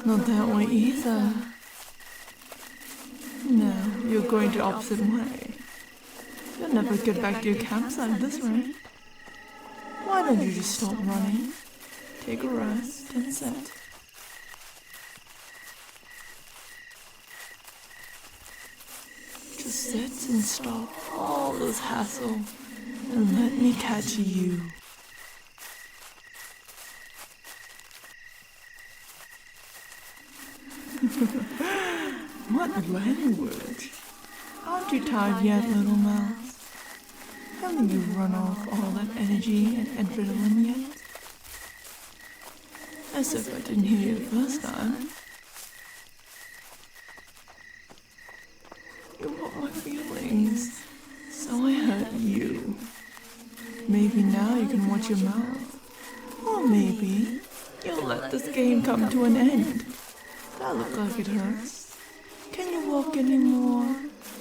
Not that way either. No, you're going the opposite way. You'll never get back to your campsite at this rate. Why don't you just stop running, take a rest, and sit? Just sit and stop all this hassle and let me catch you. What language? Aren't you tired yet, little mouse? Haven't you run off all that energy and adrenaline yet? As if I didn't hear you the first time. You hurt my feelings, so I hurt you. Maybe now you can watch your mouth. Or maybe you'll let this game come to an end. That looks like it hurts. Can you walk anymore?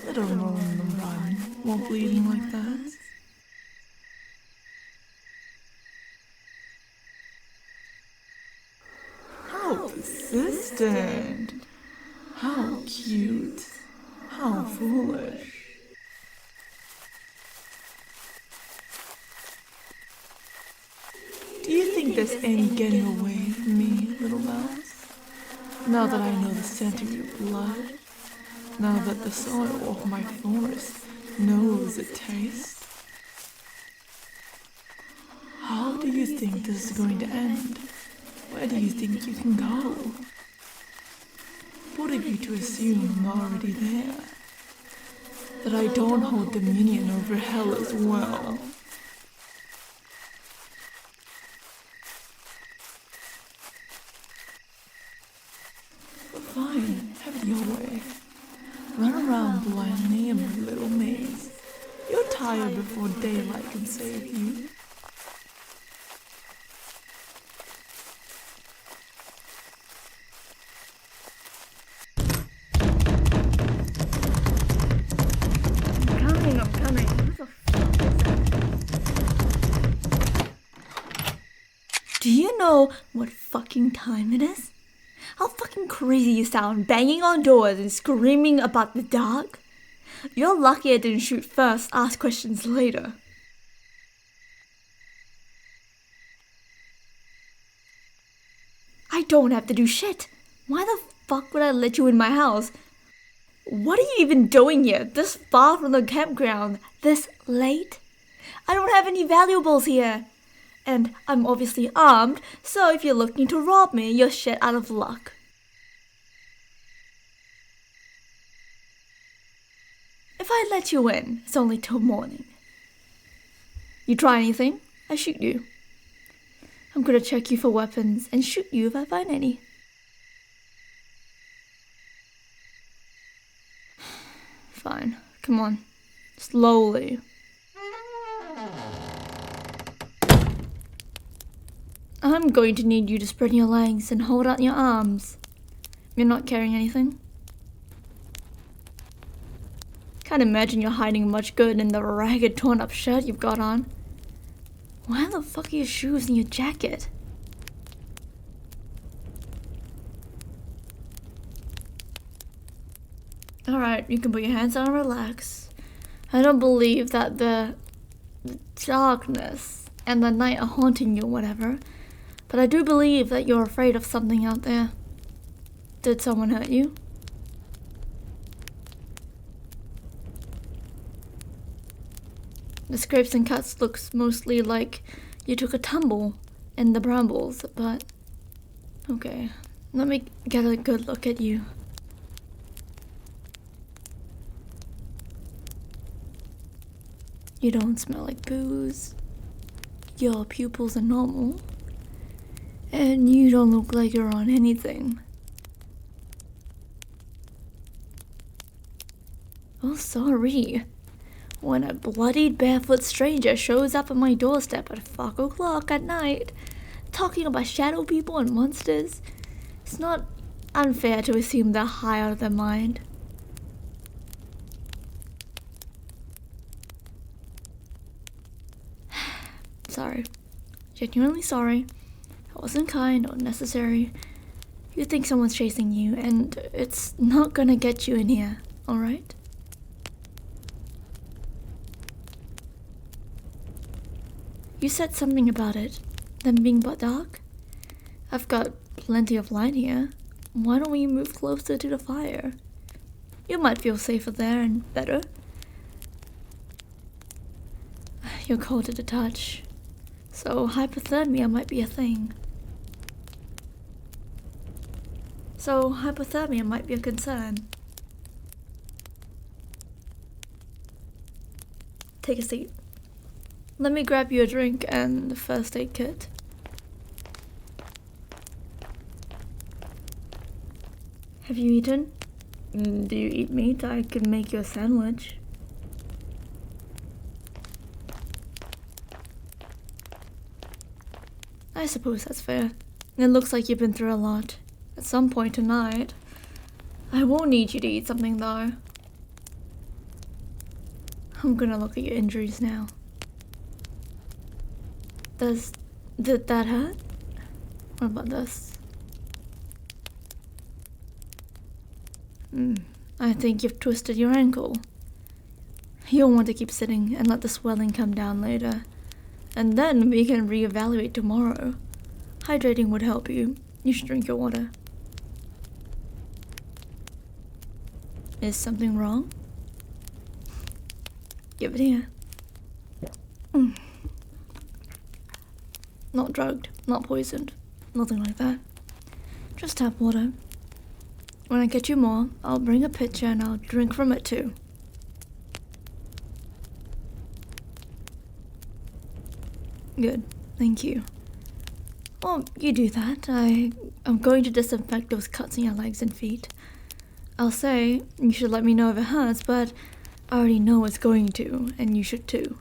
Let alone run while bleeding like that. How persistent. How cute. How foolish. Do you think there's any getting away from me, little mouse? Now that I know the scent of your blood, now that the soil of my forest knows its taste, how do you think this is going to end? Where do you think you can go? What of you to assume I'm already there? That I don't hold dominion over hell as well? Fine, have it your way. Run around blindly in my little maze. You'll tire before daylight can save you. I'm coming. What the fuck is that? Do you know what fucking time it is? How fucking crazy you sound, banging on doors and screaming about the dark. You're lucky I didn't shoot first, ask questions later. I don't have to do shit. Why the fuck would I let you in my house? What are you even doing here, this far from the campground, this late? I don't have any valuables here. And I'm obviously armed, so if you're looking to rob me, you're shit out of luck. If I let you in, it's only till morning. You try anything, I shoot you. I'm gonna check you for weapons and shoot you if I find any. Fine, come on, slowly. I'm going to need you to spread your legs and hold out your arms. You're not carrying anything? Can't imagine you're hiding much good in the ragged, torn-up shirt you've got on. Where the fuck are your shoes and your jacket? Alright, you can put your hands down and relax. I don't believe that the darkness and the night are haunting you or whatever. But I do believe that you're afraid of something out there. Did someone hurt you? The scrapes and cuts looks mostly like you took a tumble in the brambles, but okay. Let me get a good look at you. You don't smell like booze. Your pupils are normal. And you don't look like you're on anything. Oh, sorry. When a bloodied barefoot stranger shows up at my doorstep at 5 o'clock at night, talking about shadow people and monsters, it's not unfair to assume they're high out of their mind. Sorry. Genuinely sorry. It wasn't kind or necessary. You think someone's chasing you, and it's not gonna get you in here, alright? You said something about it, them being but dark? I've got plenty of light here. Why don't we move closer to the fire? You might feel safer there and better. You're cold to the touch, so hypothermia might be a thing. Concern. Take a seat. Let me grab you a drink and the first aid kit. Have you eaten? Do you eat meat? I could make you a sandwich. I suppose that's fair. It looks like you've been through a lot. At some point tonight. I won't need you to eat something though. I'm gonna look at your injuries now. Did that hurt? What about this? I think you've twisted your ankle. You'll want to keep sitting and let the swelling come down later. And then we can reevaluate tomorrow. Hydrating would help you. You should drink your water. Is something wrong? Give it here. Not drugged, not poisoned, nothing like that. Just tap water. When I get you more, I'll bring a pitcher and I'll drink from it too. Good, thank you. Well, you do that. I'm going to disinfect those cuts in your legs and feet. I'll say, you should let me know if it hurts, but I already know it's going to, and you should too.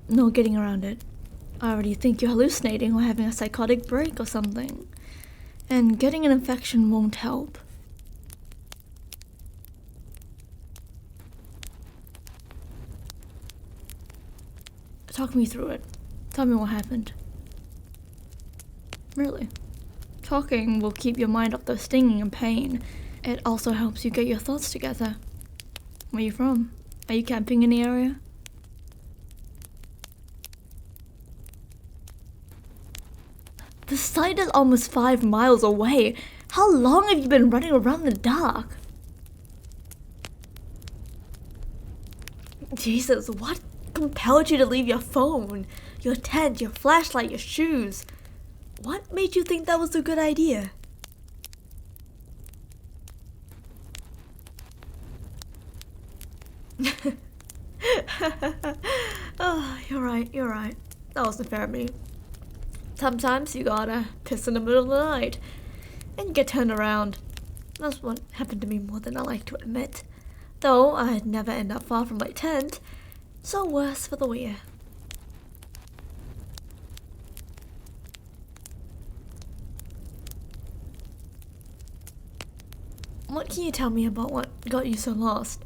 No getting around it. I already think you're hallucinating or having a psychotic break or something. And getting an infection won't help. Talk me through it. Tell me what happened. Really? Talking will keep your mind off the stinging and pain. It also helps you get your thoughts together. Where are you from? Are you camping in the area? The site is almost 5 miles away. How long have you been running around in the dark? Jesus, what compelled you to leave your phone, your tent, your flashlight, your shoes? What made you think that was a good idea? Oh, you're right. That wasn't fair of me. Sometimes you gotta piss in the middle of the night and get turned around. That's what happened to me more than I like to admit. Though I'd never end up far from my tent, so worse for the wear. What can you tell me about what got you so lost?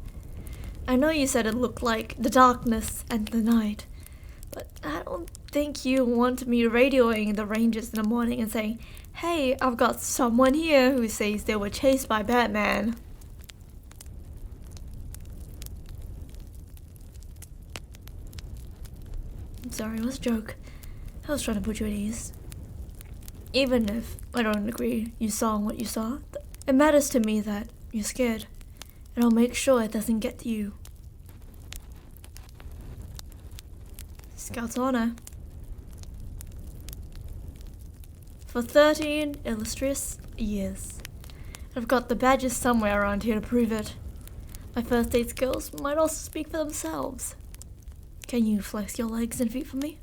I know you said it looked like the darkness and the night, but I don't think you want me radioing the rangers in the morning and saying, "Hey, I've got someone here who says they were chased by Batman." I'm sorry, it was a joke. I was trying to put you at ease. Even if I don't agree you saw what you saw, it matters to me that you're scared, and I'll make sure it doesn't get to you. Scout's honor. For 13 illustrious years. I've got the badges somewhere around here to prove it. My first aid skills might also speak for themselves. Can you flex your legs and feet for me?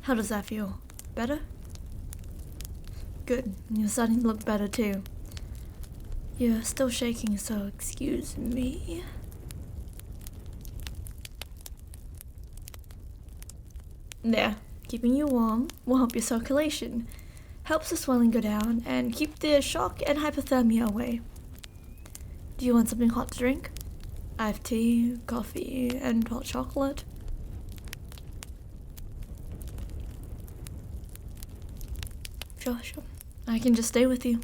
How does that feel? Better? Good. You're starting to look better too. You're still shaking, so excuse me. There. Keeping you warm will help your circulation, helps the swelling go down, and keep the shock and hypothermia away. Do you want something hot to drink? I have tea, coffee, and hot chocolate. Sure. I can just stay with you.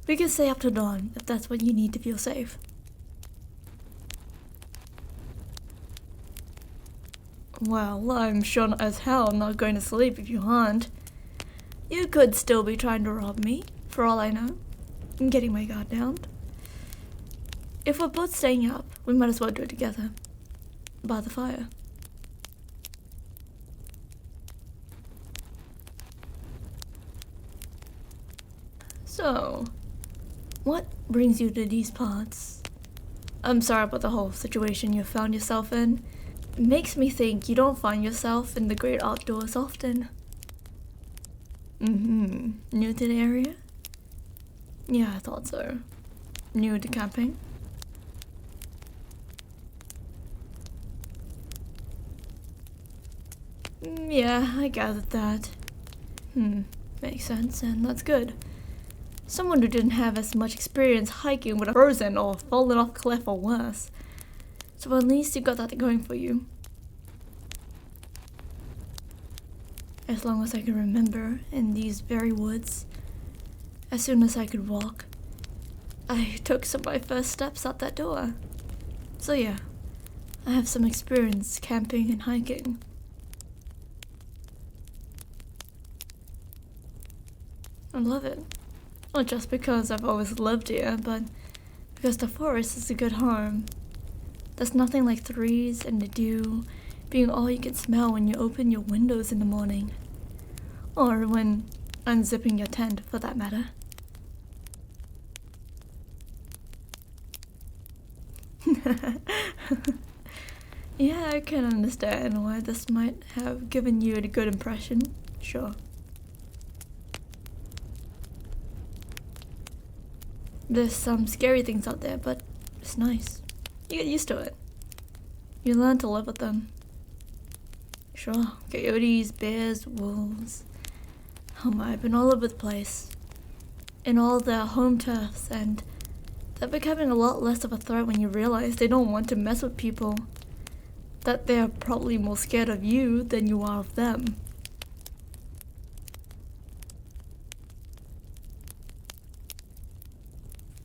We can stay up till dawn if that's what you need to feel safe. Well, I'm sure as hell not going to sleep if you aren't. You could still be trying to rob me, for all I know. I'm getting my guard down. If we're both staying up, we might as well do it together. By the fire. So, what brings you to these parts? I'm sorry about the whole situation you found yourself in. It makes me think you don't find yourself in the great outdoors often. New to the area? Yeah, I thought so. New to camping? Yeah, I gathered that. Makes sense, and that's good. Someone who didn't have as much experience hiking would have frozen or fallen off a cliff or worse. So at least you got that going for you. As long as I can remember, in these very woods, as soon as I could walk, I took some of my first steps out that door. So yeah, I have some experience camping and hiking. I love it. Not just because I've always lived here, but because the forest is a good home. There's nothing like the trees and the dew being all you can smell when you open your windows in the morning. Or when unzipping your tent, for that matter. Yeah, I can understand why this might have given you a good impression. Sure. There's some scary things out there, but it's nice. You get used to it. You learn to live with them. Sure, coyotes, bears, wolves. Oh my, I've been all over the place. In all their home turfs, and they're becoming a lot less of a threat when you realize they don't want to mess with people. That they're probably more scared of you than you are of them.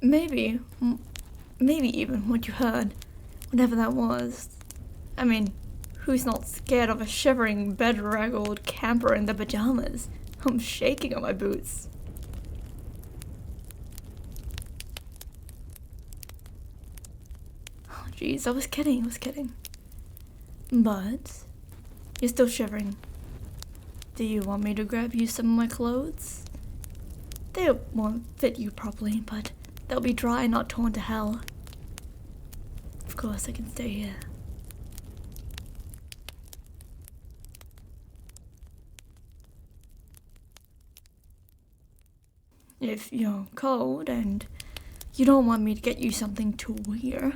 Maybe even what you heard, whatever that was. I mean, who's not scared of a shivering, bedraggled camper in their pajamas? I'm shaking on my boots. Oh jeez, I was kidding. But, you're still shivering. Do you want me to grab you some of my clothes? They won't fit you properly, but they'll be dry and not torn to hell. Of course I can stay here. If you're cold and you don't want me to get you something to wear.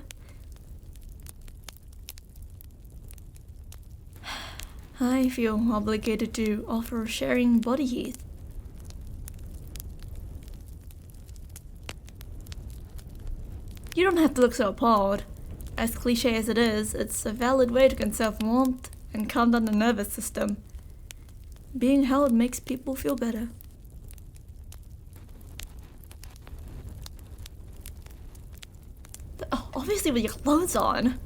I feel obligated to offer sharing body heat. You don't have to look so appalled. As cliche as it is, it's a valid way to conserve warmth and calm down the nervous system. Being held makes people feel better. Obviously with your clothes on.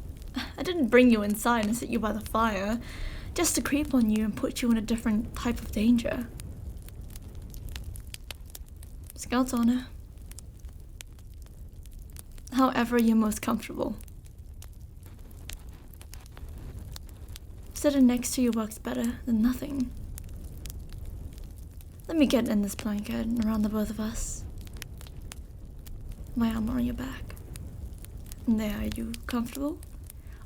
I didn't bring you inside and sit you by the fire, just to creep on you and put you in a different type of danger. Scout's honor. However you're most comfortable. Sitting next to you works better than nothing. Let me get in this blanket around the both of us. My arm on your back. There, are you comfortable?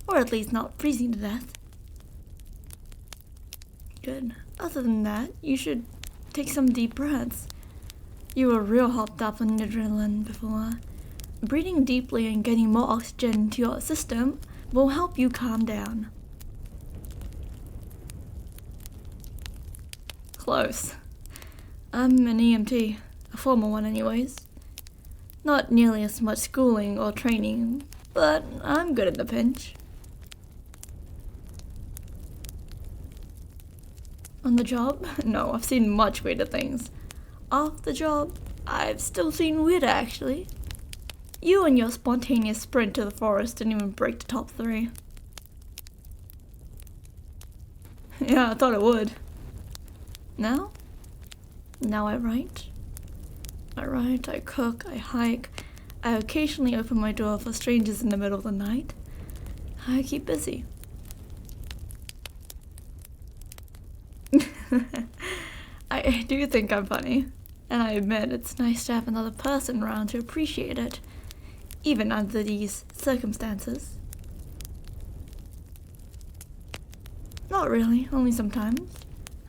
Or at least not freezing to death? Good. Other than that, you should take some deep breaths. You were real hopped up on adrenaline before. Breathing deeply and getting more oxygen into your system will help you calm down. Close. I'm an EMT, a formal one anyways. Not nearly as much schooling or training, but I'm good in a pinch. On the job? No, I've seen much weirder things. Off the job, I've still seen weirder, actually. You and your spontaneous sprint to the forest didn't even break the top 3. Yeah, I thought it would. Now I write. I cook, I hike. I occasionally open my door for strangers in the middle of the night. I keep busy. I do think I'm funny, and I admit it's nice to have another person around to appreciate it, even under these circumstances. Not really, only sometimes.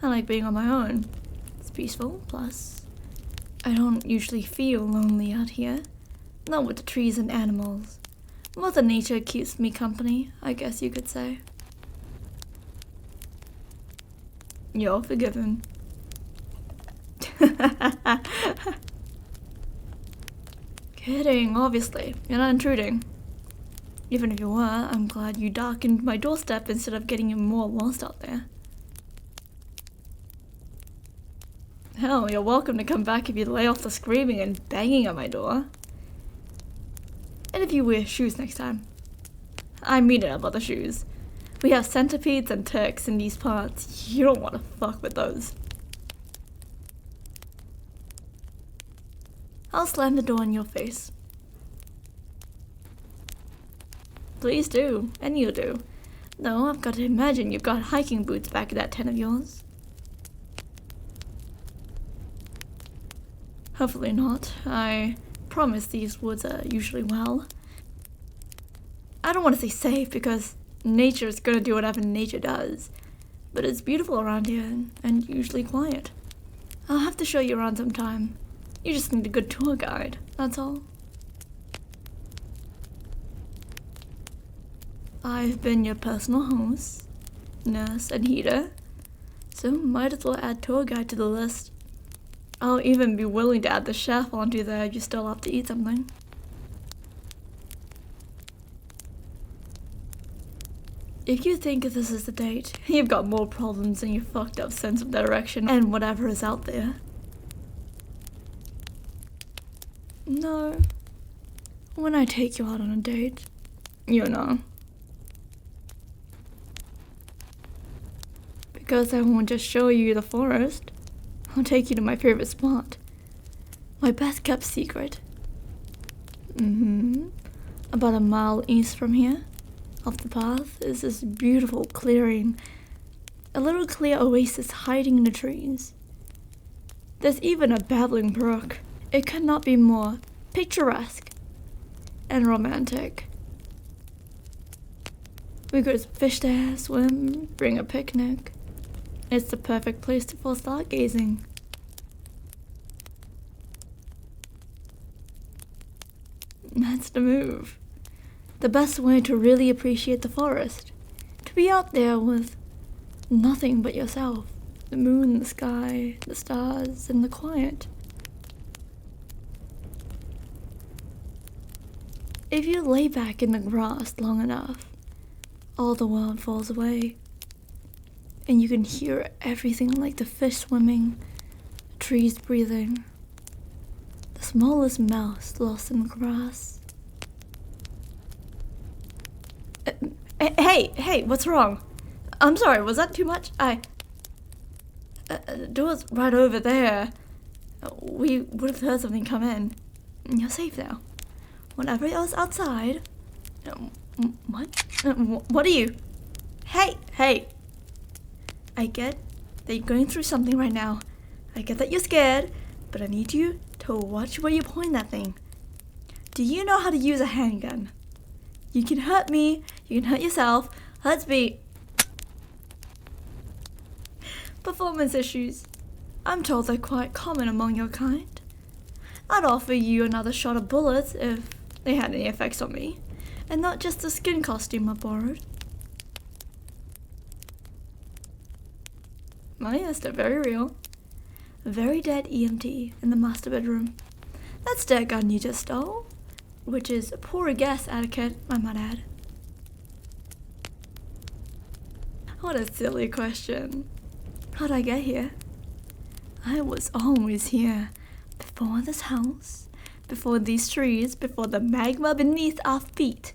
I like being on my own. It's peaceful, plus I don't usually feel lonely out here. Not with the trees and animals. Mother Nature keeps me company, I guess you could say. You're forgiven. Kidding, obviously. You're not intruding. Even if you were, I'm glad you darkened my doorstep instead of getting even more lost out there. Hell, you're welcome to come back if you lay off the screaming and banging at my door. And if you wear shoes next time. I mean it about the shoes. We have centipedes and Turks in these parts. You don't want to fuck with those. I'll slam the door in your face. Please do, and you do. Though I've got to imagine you've got hiking boots back in that tent of yours. Hopefully not. I promise these woods are usually well. I don't want to say safe because nature's gonna do whatever nature does. But it's beautiful around here and usually quiet. I'll have to show you around sometime. You just need a good tour guide, that's all. I've been your personal host, nurse, and heater, so might as well add tour guide to the list. I'll even be willing to add the chef onto there if you still have to eat something. If you think this is a date, you've got more problems than your fucked up sense of direction and whatever is out there. No. When I take you out on a date, you know. Because I won't just show you the forest. I'll take you to my favorite spot. My best kept secret. About a mile east from here, off the path, is this beautiful clearing. A little clear oasis hiding in the trees. There's even a babbling brook. It could not be more picturesque and romantic. We could fish there, swim, bring a picnic. It's the perfect place for stargazing. That's the move. The best way to really appreciate the forest. To be out there with nothing but yourself. The moon, the sky, the stars, and the quiet. If you lay back in the grass long enough, all the world falls away. And you can hear everything like the fish swimming, the trees breathing, the smallest mouse lost in the grass. Hey, what's wrong? I'm sorry, was that too much? The door's right over there. We would have heard something come in. You're safe now. Whatever else outside. What? What are you? Hey. I get that you're going through something right now. I get that you're scared, but I need you to watch where you point that thing. Do you know how to use a handgun? You can hurt me, you can hurt yourself. Let's be... Performance issues. I'm told they're quite common among your kind. I'd offer you another shot of bullets if they had any effects on me, and not just the skin costume I borrowed. Oh yes, they're very real. A very dead EMT in the master bedroom. That stair gun you just stole? Which is poor guest etiquette, I might add. What a silly question. How'd I get here? I was always here. Before this house, before these trees, before the magma beneath our feet.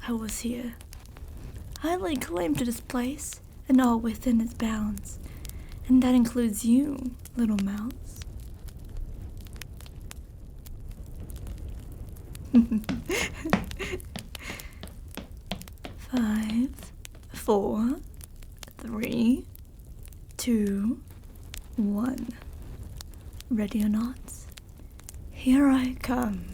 I was here. I lay claim to this place and all within its bounds. And that includes you, little mouse. 5, 4, 3, 2, 1. Ready or not, here I come.